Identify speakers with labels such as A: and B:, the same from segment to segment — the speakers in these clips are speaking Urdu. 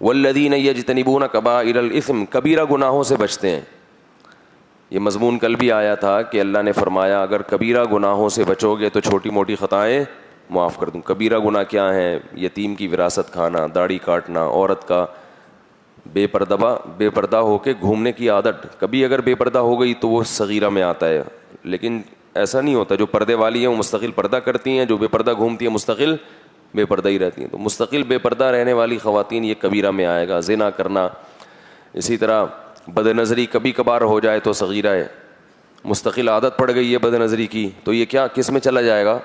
A: والذین یجتنبون کبائر الاثم، کبیرہ گناہوں سے بچتے ہیں. یہ مضمون کل بھی آیا تھا کہ اللہ نے فرمایا اگر کبیرہ گناہوں سے بچو گے تو چھوٹی موٹی خطائیں معاف کر دوں. کبیرہ گناہ کیا ہیں؟ یتیم کی وراثت کھانا، داڑھی کاٹنا، عورت کا بے پردہ ہو کے گھومنے کی عادت. کبھی اگر بے پردہ ہو گئی تو وہ صغیرہ میں آتا ہے، لیکن ایسا نہیں ہوتا. جو پردے والی ہیں وہ مستقل پردہ کرتی ہیں، جو بے پردہ گھومتی ہیں مستقل بے پردہ ہی رہتی ہیں. تو مستقل بے پردہ رہنے والی خواتین یہ کبیرہ میں آئے گا. زنا کرنا، اسی طرح بد نظری کبھی کبھار ہو جائے تو صغیرہ ہے. مستقل عادت پڑ گئی ہے بد نظری کی تو یہ کیا کس میں چلا جائے گا؟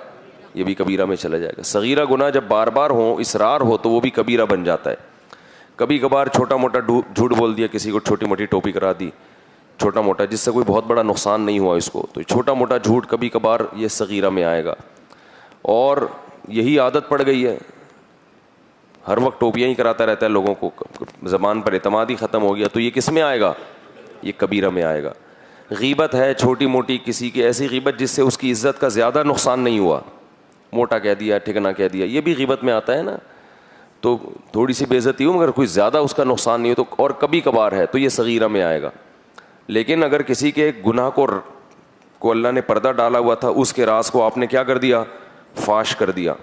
A: یہ بھی کبیرہ میں چلا جائے گا. صغیرہ گناہ جب بار بار ہو، اصرار ہو، تو وہ بھی کبیرہ بن جاتا ہے. کبھی کبھار چھوٹا موٹا جھوٹ بول دیا، کسی کو چھوٹی موٹی ٹوپی کرا دی، چھوٹا موٹا، جس سے کوئی بہت بڑا نقصان نہیں ہوا اس کو، تو چھوٹا موٹا جھوٹ کبھی کبھار یہ صغیرہ میں آئے گا. اور یہی عادت پڑ گئی ہے، ہر وقت ٹوپیاں ہی کراتا رہتا ہے لوگوں کو، زبان پر اعتماد ہی ختم ہو گیا، تو یہ کس میں آئے گا؟ یہ کبیرہ میں آئے گا. غیبت ہے چھوٹی موٹی، کسی کی ایسی غیبت جس سے اس کی عزت کا زیادہ نقصان نہیں ہوا، موٹا کہہ دیا، ٹھکنا کہہ دیا، یہ بھی غیبت میں آتا ہے نا. تو تھوڑی سی بے عزتی ہو مگر کوئی زیادہ اس کا نقصان نہیں ہو تو، اور کبھی کبھار ہے تو یہ صغیرہ میں آئے گا. لیکن اگر کسی کے گناہ کو اللہ نے پردہ ڈالا ہوا تھا، اس کے راز کو آپ نے کیا کر دیا؟ فاش کر دیا،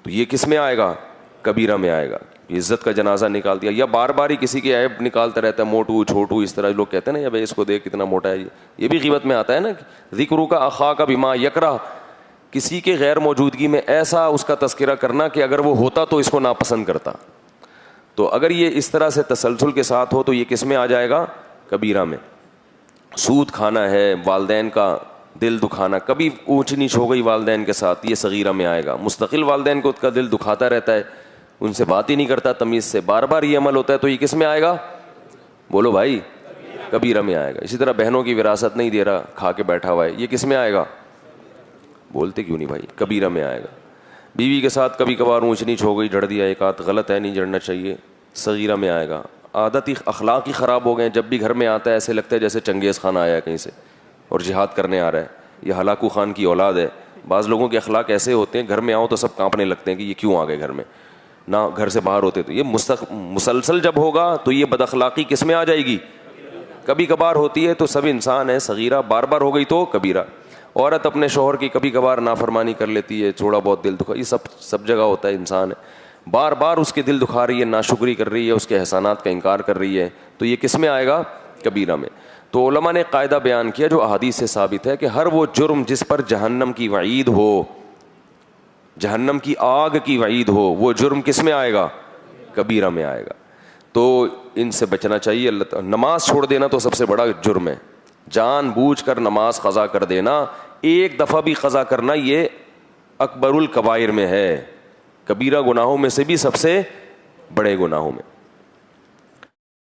A: تو یہ کس میں آئے گا؟ کبیرہ میں آئے گا. عزت کا جنازہ نکال دیا، یا بار بار ہی کسی کے عیب نکالتا رہتا ہے، موٹو چھوٹو، اس طرح لوگ کہتے ہیں نا، یا بھائی اس کو دیکھ کتنا موٹا ہے، یہ بھی غیبت میں آتا ہے نا. ذکرو کا اخاک بما یکرہ، کسی کے غیر موجودگی میں ایسا اس کا تذکرہ کرنا کہ اگر وہ ہوتا تو اس کو ناپسند کرتا. تو اگر یہ اس طرح سے تسلسل کے ساتھ ہو تو یہ کس میں آ جائے گا؟ کبیرہ میں. سود کھانا ہے، والدین کا دل دکھانا، کبھی اونچ نیچ ہو گئی والدین کے ساتھ، یہ صغیرہ میں آئے گا. مستقل والدین کو کا دل دکھاتا رہتا ہے، ان سے بات ہی نہیں کرتا تمیز سے، بار بار یہ عمل ہوتا ہے، تو یہ کس میں آئے گا؟ بولو بھائی، کبیرہ میں آئے گا. اسی طرح بہنوں کی وراثت نہیں دے رہا، کھا کے بیٹھا ہوا ہے، یہ کس میں آئے گا؟ بولتے کیوں نہیں بھائی؟ کبیرہ میں آئے گا. بیوی کے ساتھ کبھی کبھار اونچ نیچ ہو گئی، جڑ دیا ایک ہاتھ، غلط ہے، نہیں جڑنا چاہیے، صغیرہ میں آئے گا. عادت ہی اخلاق ہی خراب ہو گئے، جب بھی گھر میں آتا ہے ایسے لگتا ہے جیسے چنگیز خان آیا ہے کہیں سے اور جہاد کرنے آ رہا ہے، یہ ہلاکو خان کی اولاد ہے. بعض لوگوں کے اخلاق ایسے ہوتے ہیں، گھر میں آؤ تو سب کانپنے لگتے ہیں کہ یہ کیوں آ گئے گھر میں، نہ گھر سے باہر ہوتے. تو یہ مسلسل جب ہوگا تو یہ بد اخلاقی کس میں آ جائے گی؟ کبھی کبھار ہوتی ہے تو سب انسان ہے، صغیرہ. بار بار ہو گئی تو کبیرہ. عورت اپنے شوہر کی کبھی کبھار نافرمانی کر لیتی ہے، تھوڑا بہت دل دکھا، یہ سب جگہ ہوتا ہے. انسان ہے، بار بار اس کے دل دکھا رہی ہے، ناشکری کر رہی ہے، اس کے احسانات کا انکار کر رہی ہے، تو یہ کس میں آئے گا؟ کبیرہ میں. تو علماء نے قاعدہ بیان کیا جو احادیث سے ثابت ہے کہ ہر وہ جرم جس پر جہنم کی وعید ہو، جہنم کی آگ کی وعید ہو، وہ جرم کس میں آئے گا؟ کبیرہ میں آئے گا. تو ان سے بچنا چاہیے. اللہ تعالیٰ، نماز چھوڑ دینا تو سب سے بڑا جرم ہے. جان بوجھ کر نماز قضا کر دینا، ایک دفعہ بھی قضا کرنا، یہ اکبر الکبائر میں ہے، کبیرہ گناہوں میں سے بھی سب سے بڑے گناہوں میں.